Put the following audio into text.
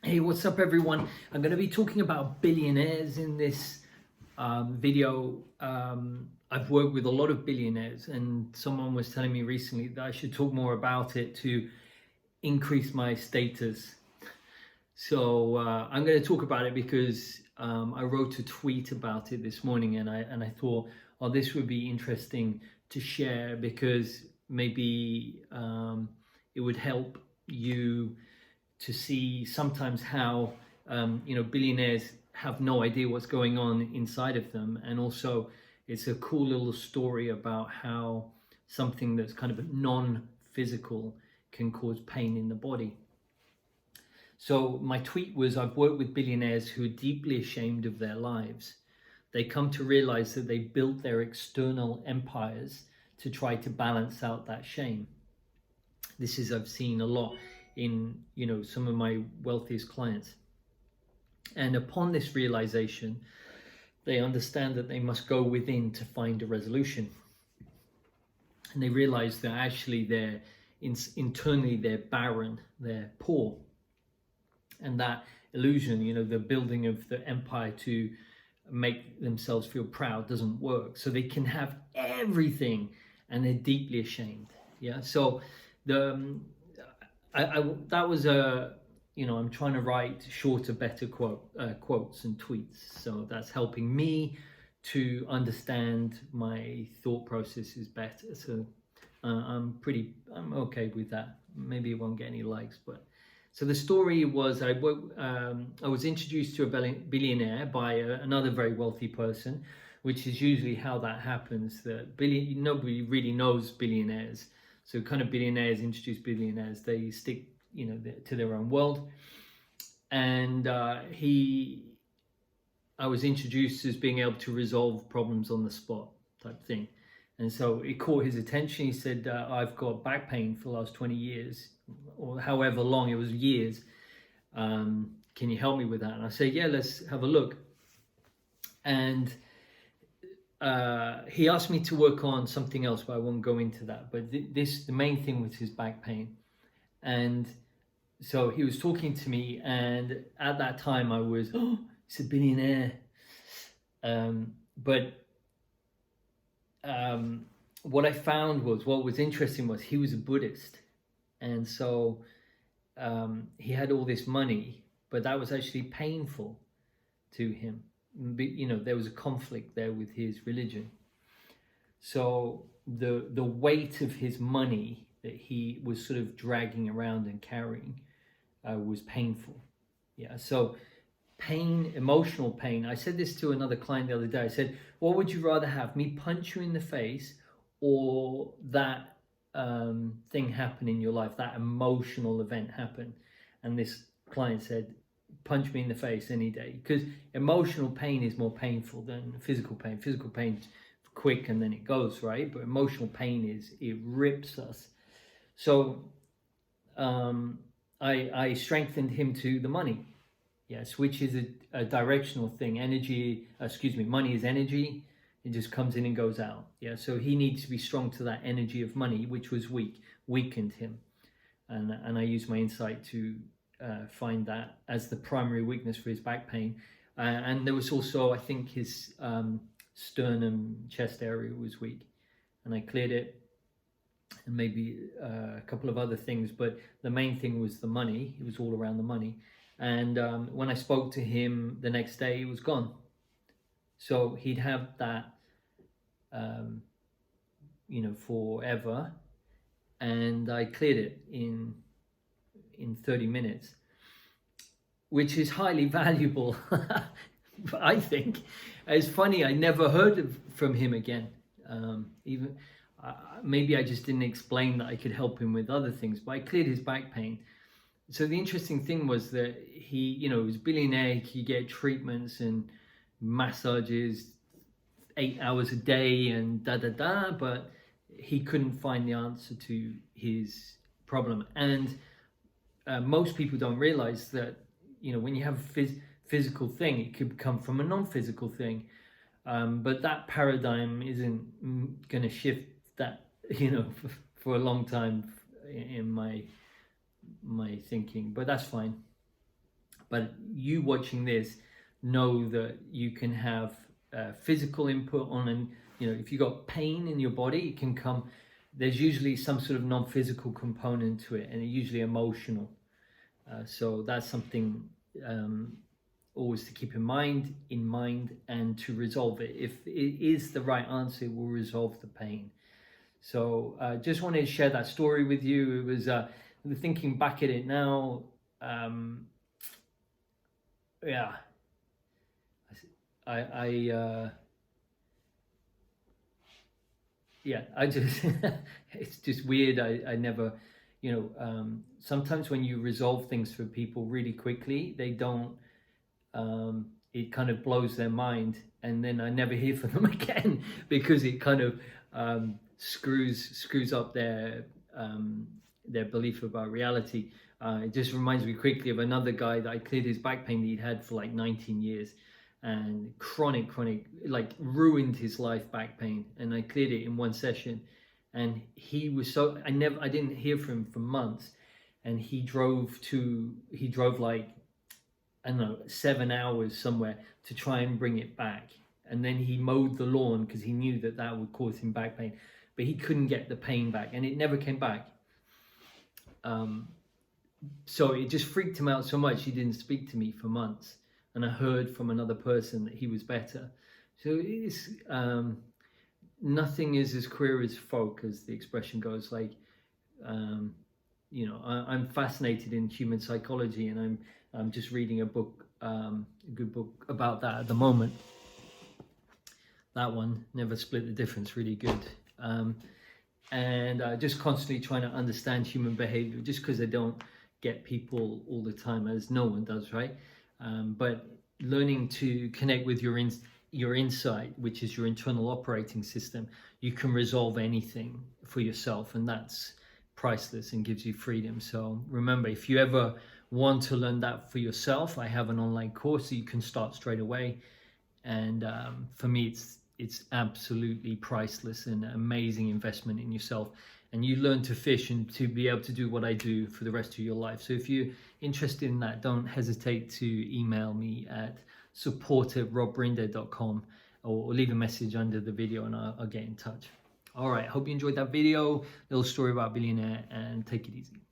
Hey, what's up everyone? I'm going to be talking about billionaires in this video. I've worked with a lot of billionaires, and someone was telling me recently that I should talk more about it to increase my status. So I'm going to talk about it because I wrote a tweet about it this morning, and I thought, oh, this would be interesting to share because maybe it would help you to see sometimes how billionaires have no idea what's going on inside of them, and also it's a cool little story about how something that's kind of non-physical can cause pain in the body. So my tweet was, I've worked with billionaires who are deeply ashamed of their lives. They come to realize that they built their external empires to try to balance out that shame. This is, I've seen a lot in some of my wealthiest clients. And upon this realization, they understand that they must go within to find a resolution. And they realize that actually they're internally they're barren, they're poor. And that illusion, the building of the empire to make themselves feel proud doesn't work. So they can have everything and they're deeply ashamed. Yeah. So that was I'm trying to write shorter, better quotes and tweets. So that's helping me to understand my thought processes better. So I'm okay with that. Maybe it won't get any likes, but so the story was I was introduced to a billionaire by another very wealthy person, which is usually how that happens. Nobody really knows billionaires. So kind of billionaires introduce billionaires. They stick, to their own world. And I was introduced as being able to resolve problems on the spot type thing. And so it caught his attention. He said, I've got back pain for the last 20 years, or however long, it was years. Can you help me with that? And I said, yeah, let's have a look. And he asked me to work on something else, but I won't go into that. But the main thing was his back pain. And so he was talking to me, and at that time I was, he's a billionaire. What I found was, what was interesting was he was a Buddhist. And so he had all this money, but that was actually painful to him. There was a conflict there with his religion. So the weight of his money that he was sort of dragging around and carrying was painful. Yeah. So pain, emotional pain. I said this to another client the other day. I said, what would you rather have, me punch you in the face or that thing happen in your life, that emotional event happen? And this client said, punch me in the face any day, because emotional pain is more painful than physical pain. Physical pain is quick and then it goes, right? But emotional pain it rips us. So I strengthened him to the money. Yes, which is a directional thing. Money is energy. It just comes in and goes out. Yeah, so he needs to be strong to that energy of money, which was weakened him. And I used my insight to find that as the primary weakness for his back pain. And there was also, I think, his sternum, chest area was weak. And I cleared it, and maybe a couple of other things. But the main thing was the money. It was all around the money. And when I spoke to him the next day, it was gone. So he'd have that, forever. And I cleared it in 30 minutes, which is highly valuable. I think it's funny. I never heard from him again. Maybe I just didn't explain that I could help him with other things, but I cleared his back pain. So the interesting thing was that he was a billionaire. He could get treatments and massages 8 hours a day and but he couldn't find the answer to his problem. And most people don't realize that, when you have a physical thing, it could come from a non-physical thing. But that paradigm isn't going to shift that, for a long time in my thinking, but that's fine. But you watching this know that you can have physical input on, and if you got pain in your body, it can come. There's usually some sort of non-physical component to it, and it's usually emotional. So that's something always to keep in mind, and to resolve it. If it is the right answer, it will resolve the pain. So just wanted to share that story with you. It was thinking back at it now. Yeah, I just it's just weird. I never, sometimes when you resolve things for people really quickly, they don't. It kind of blows their mind, and then I never hear from them again because it kind of screws up their belief about reality. It just reminds me quickly of another guy that I cleared his back pain that he'd had for like 19 years, and chronic, like ruined his life, back pain, and I cleared it in one session. And he was I didn't hear from him for months, and he drove like, I don't know, 7 hours somewhere to try and bring it back. And then he mowed the lawn because he knew that would cause him back pain, but he couldn't get the pain back, and it never came back. So it just freaked him out so much he didn't speak to me for months, and I heard from another person that he was better. So it's nothing is as queer as folk, as the expression goes. Like, I'm fascinated in human psychology, and I'm just reading a book, a good book about that at the moment. That one, Never Split the Difference, really good. And just constantly trying to understand human behavior, just because I don't get people all the time, as no one does, right? But learning to connect with your insight, which is your internal operating system, you can resolve anything for yourself, and that's priceless and gives you freedom. So remember, if you ever want to learn that for yourself, I have an online course that you can start straight away. And for me, it's absolutely priceless and an amazing investment in yourself. And you learn to fish and to be able to do what I do for the rest of your life. So if you're interested in that, don't hesitate to email me at support@robbrinder.com, or leave a message under the video, and I'll get in touch. All right, hope you enjoyed that video, little story about Billionaire, and take it easy.